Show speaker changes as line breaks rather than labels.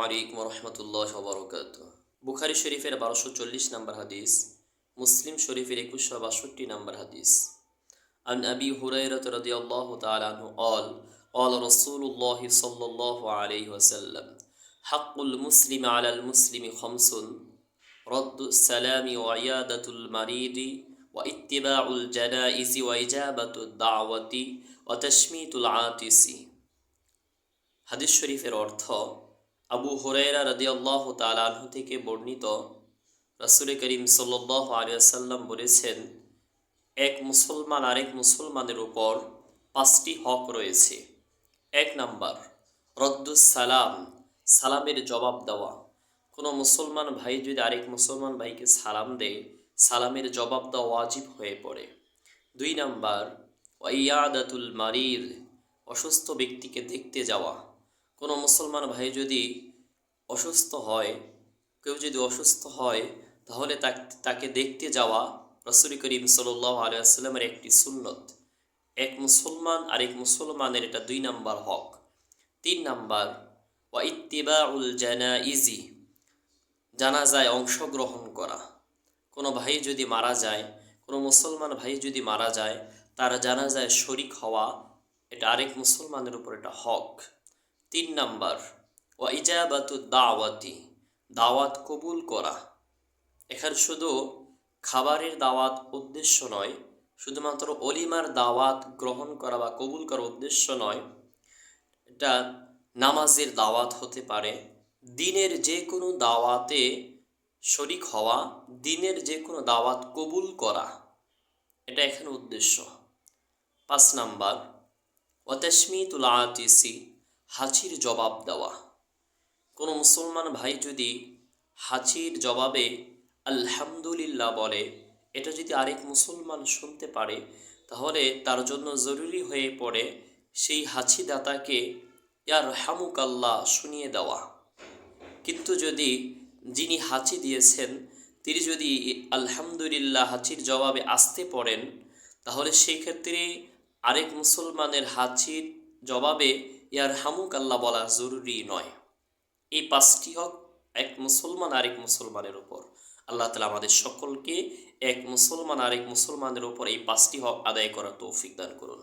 আলাইকুম রহমতুল্লাহ বরকাতুহ। বুখারী শরীফের 1240 নম্বর হাদিস, মুসলিম শরীফের 2162 নম্বর হাদিস। আন আবি হুরায়রা রাদিয়াল্লাহু তাআলা আনহু قال قال رسول الله صلى الله عليه وسلم حق المسلم على المسلم خمس رد السلام وعيادة المريض واتباع الجنائز وإجابة الدعوة وتشميت العاطس। হাদিস শরীফের অর্থ, আবু হুরায়রা রাদিয়াল্লাহু তাআলা আনহু থেকে বর্ণিত, রাসূল করিম সাল্লাল্লাহু আলাইহি ওয়াসাল্লাম বলেছেন, এক মুসলমান আরেক মুসলমানের উপর 5টি হক রয়েছে। 1 নাম্বার রদ্দুস সালাম, সালামের জবাব দেওয়া। কোনো মুসলমান ভাই যদি আরেক মুসলমান ভাইকে সালাম দেয়, সালামের জবাব দেওয়া ওয়াজিব হয়ে পড়ে। 2 নাম্বার ওয়াইয়াদাতুল মারিদ, অসুস্থ ব্যক্তিকে দেখতে যাওয়া। কোনো মুসলমান ভাই যদি অসুস্থ হয়, কেউ যদি অসুস্থ হয়, তাহলে তাকে দেখতে যাওয়া রাসূল করিম সাল্লাল্লাহু আলাইহি ওয়াসাল্লামের একটি সুন্নত। এক মুসলমান আরেক মুসলমানের এটা 2 নাম্বার হক। 3 নাম্বার ওয়া ইত্তিবাউল জানাইজি, জানাজায় অংশগ্রহণ করা। কোনো ভাই যদি মারা যায়, কোনো মুসলমান ভাই যদি মারা যায়, তার জানাজায় শরিক হওয়া, এটা আরেক মুসলমানের উপর এটা হক। 3 নাম্বার ওয়া ইজাবাতু দাওয়াতি, দাওয়াত কবুল করা। এখানে শুধু খাবারের দাওয়াত উদ্দেশ্য নয়, শুধুমাত্র অলিমার দাওয়াত গ্রহণ করা বা কবুল করার উদ্দেশ্য নয়, এটা নামাজের দাওয়াত হতে পারে, দিনের যে কোনো দাওয়াতে শরিক হওয়া, দিনের যে কোনো দাওয়াত কবুল করা, এটা এখানে উদ্দেশ্য। 5 নাম্বার ওয়া তাশমিতুল আতিসি, হাঁচির জবাব দেওয়া। কোনো মুসলমান ভাই যদি হাঁচির জবাবে আলহামদুলিল্লাহ বলে, এটা যদি আরেক মুসলমান শুনতে পারে, তাহলে তার জন্য জরুরি হয়ে পড়ে সেই হাঁচিদাতাকে ইয়ারহামুকাল্লাহ শুনিয়ে দেওয়া। কিন্তু যদি যিনি হাঁচি দিয়েছেন তিনি যদি আলহামদুলিল্লাহ হাঁচির জবাবে আসতে পড়েন, তাহলে সেই ক্ষেত্রে আরেক মুসলমানের হাঁচির জবাবে ইয়ারহামুকাল্লাহ বলা জরুরি নয়। এই 5টি হক এক মুসলমান আরেক মুসলমানের উপর। আল্লাহ তাআলা আমাদের সকলকে এক মুসলমান আরেক মুসলমানের উপর এই 5টি হক আদায় করার তৌফিক দান করুন।